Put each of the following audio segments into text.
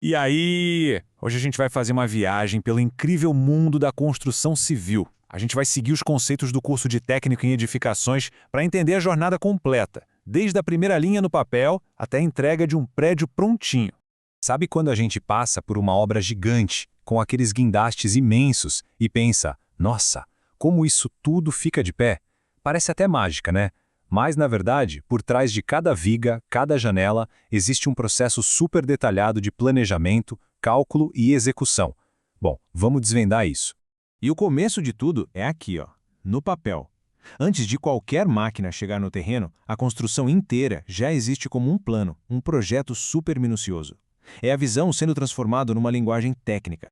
E aí, hoje a gente vai fazer uma viagem pelo incrível mundo da construção civil. A gente vai seguir os conceitos do curso de técnico em edificações para entender a jornada completa, desde a primeira linha no papel até a entrega de um prédio prontinho. Sabe quando a gente passa por uma obra gigante, com aqueles guindastes imensos, e pensa, nossa, como isso tudo fica de pé? Parece até mágica, né? Mas, na verdade, por trás de cada viga, cada janela, existe um processo super detalhado de planejamento, cálculo e execução. Bom, vamos desvendar isso. E o começo de tudo é aqui, ó, no papel. Antes de qualquer máquina chegar no terreno, a construção inteira já existe como um plano, um projeto super minucioso. É a visão sendo transformada numa linguagem técnica.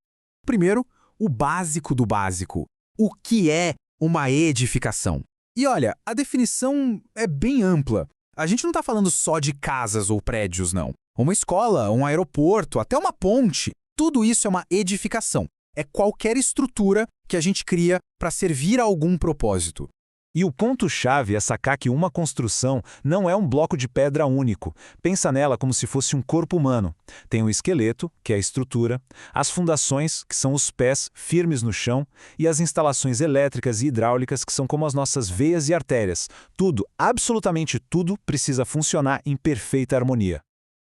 Primeiro, o básico do básico. O que é uma edificação? E olha, a definição é bem ampla. A gente não está falando só de casas ou prédios, não. Uma escola, um aeroporto, até uma ponte. Tudo isso é uma edificação. É qualquer estrutura que a gente cria para servir a algum propósito. E o ponto-chave é sacar que uma construção não é um bloco de pedra único. Pensa nela como se fosse um corpo humano. Tem o esqueleto, que é a estrutura, as fundações, que são os pés firmes no chão, e as instalações elétricas e hidráulicas, que são como as nossas veias e artérias. Tudo, absolutamente tudo, precisa funcionar em perfeita harmonia.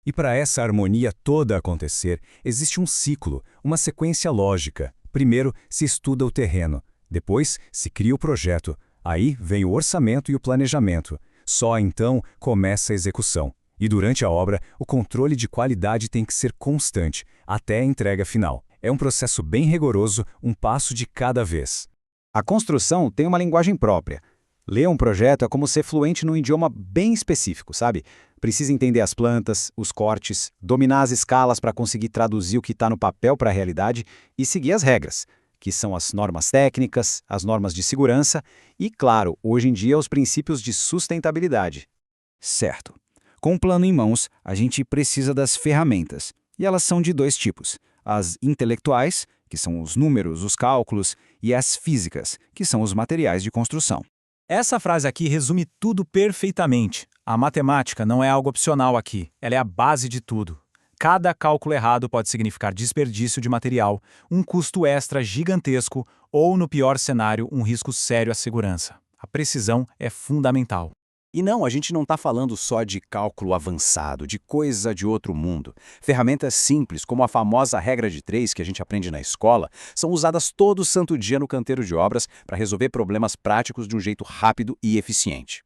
E para essa harmonia toda acontecer, existe um ciclo, uma sequência lógica. Primeiro, se estuda o terreno. Depois, se cria o projeto. Aí vem o orçamento e o planejamento. Só então começa a execução. E durante a obra, o controle de qualidade tem que ser constante, até a entrega final. É um processo bem rigoroso, um passo de cada vez. A construção tem uma linguagem própria. Ler um projeto é como ser fluente num idioma bem específico, sabe? Precisa entender as plantas, os cortes, dominar as escalas para conseguir traduzir o que está no papel para a realidade e seguir as regras, que são as normas técnicas, as normas de segurança e, claro, hoje em dia, os princípios de sustentabilidade. Certo. Com o plano em mãos, a gente precisa das ferramentas, e elas são de dois tipos. As intelectuais, que são os números, os cálculos, e as físicas, que são os materiais de construção. Essa frase aqui resume tudo perfeitamente. A matemática não é algo opcional aqui, ela é a base de tudo. Cada cálculo errado pode significar desperdício de material, um custo extra gigantesco ou, no pior cenário, um risco sério à segurança. A precisão é fundamental. E não, a gente não está falando só de cálculo avançado, de coisa de outro mundo. Ferramentas simples, como a famosa regra de 3 que a gente aprende na escola, são usadas todo santo dia no canteiro de obras para resolver problemas práticos de um jeito rápido e eficiente.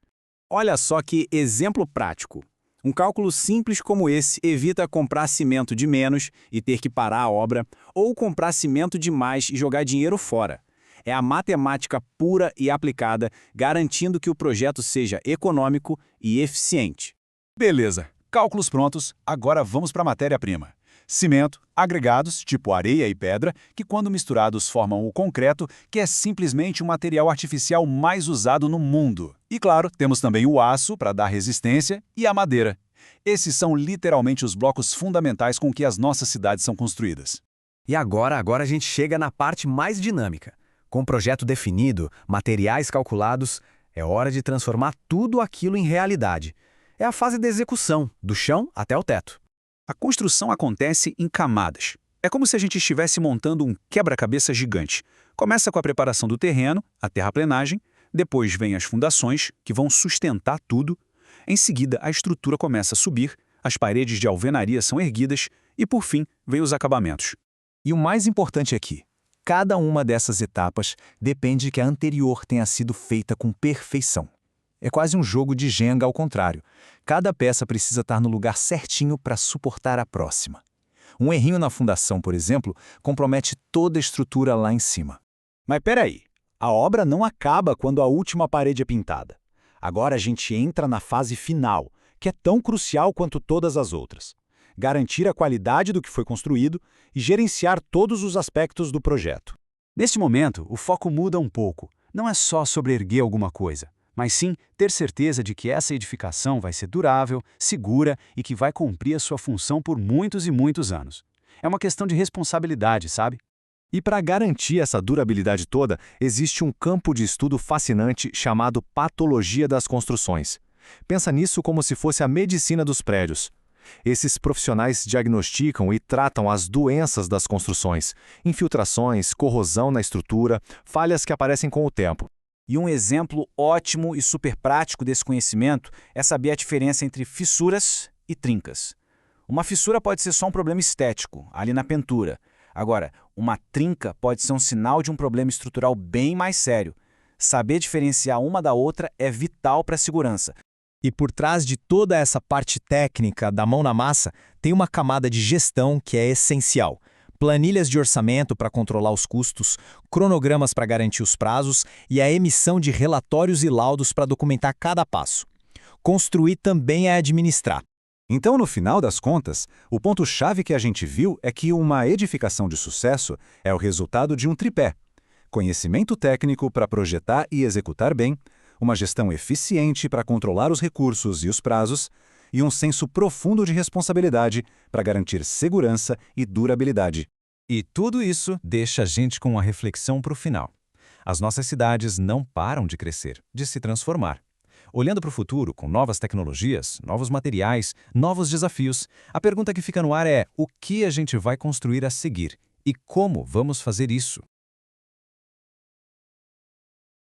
Olha só que exemplo prático. Um cálculo simples como esse evita comprar cimento de menos e ter que parar a obra, ou comprar cimento de mais e jogar dinheiro fora. É a matemática pura e aplicada, garantindo que o projeto seja econômico e eficiente. Beleza, cálculos prontos, agora vamos para a matéria-prima. Cimento, agregados, tipo areia e pedra, que quando misturados formam o concreto, que é simplesmente o material artificial mais usado no mundo. E claro, temos também o aço para dar resistência e a madeira. Esses são literalmente os blocos fundamentais com que as nossas cidades são construídas. E agora a gente chega na parte mais dinâmica. Com o projeto definido, materiais calculados, é hora de transformar tudo aquilo em realidade. É a fase da execução, do chão até o teto. A construção acontece em camadas. É como se a gente estivesse montando um quebra-cabeça gigante. Começa com a preparação do terreno, a terraplenagem, depois vem as fundações, que vão sustentar tudo. Em seguida, a estrutura começa a subir, as paredes de alvenaria são erguidas e, por fim, vem os acabamentos. E o mais importante aqui, cada uma dessas etapas depende que a anterior tenha sido feita com perfeição. É quase um jogo de Jenga ao contrário. Cada peça precisa estar no lugar certinho para suportar a próxima. Um errinho na fundação, por exemplo, compromete toda a estrutura lá em cima. Mas peraí, a obra não acaba quando a última parede é pintada. Agora a gente entra na fase final, que é tão crucial quanto todas as outras. Garantir a qualidade do que foi construído e gerenciar todos os aspectos do projeto. Nesse momento, o foco muda um pouco. Não é só sobre erguer alguma coisa, mas sim ter certeza de que essa edificação vai ser durável, segura e que vai cumprir a sua função por muitos e muitos anos. É uma questão de responsabilidade, sabe? E para garantir essa durabilidade toda, existe um campo de estudo fascinante chamado patologia das construções. Pensa nisso como se fosse a medicina dos prédios. Esses profissionais diagnosticam e tratam as doenças das construções, infiltrações, corrosão na estrutura, falhas que aparecem com o tempo. E um exemplo ótimo e super prático desse conhecimento é saber a diferença entre fissuras e trincas. Uma fissura pode ser só um problema estético, ali na pintura. Agora, uma trinca pode ser um sinal de um problema estrutural bem mais sério. Saber diferenciar uma da outra é vital para a segurança. E por trás de toda essa parte técnica da mão na massa, tem uma camada de gestão que é essencial. Planilhas de orçamento para controlar os custos, cronogramas para garantir os prazos e a emissão de relatórios e laudos para documentar cada passo. Construir também é administrar. Então, no final das contas, o ponto-chave que a gente viu é que uma edificação de sucesso é o resultado de um tripé: conhecimento técnico para projetar e executar bem, uma gestão eficiente para controlar os recursos e os prazos, e um senso profundo de responsabilidade para garantir segurança e durabilidade. E tudo isso deixa a gente com uma reflexão para o final. As nossas cidades não param de crescer, de se transformar. Olhando para o futuro, com novas tecnologias, novos materiais, novos desafios, a pergunta que fica no ar é: o que a gente vai construir a seguir? E como vamos fazer isso?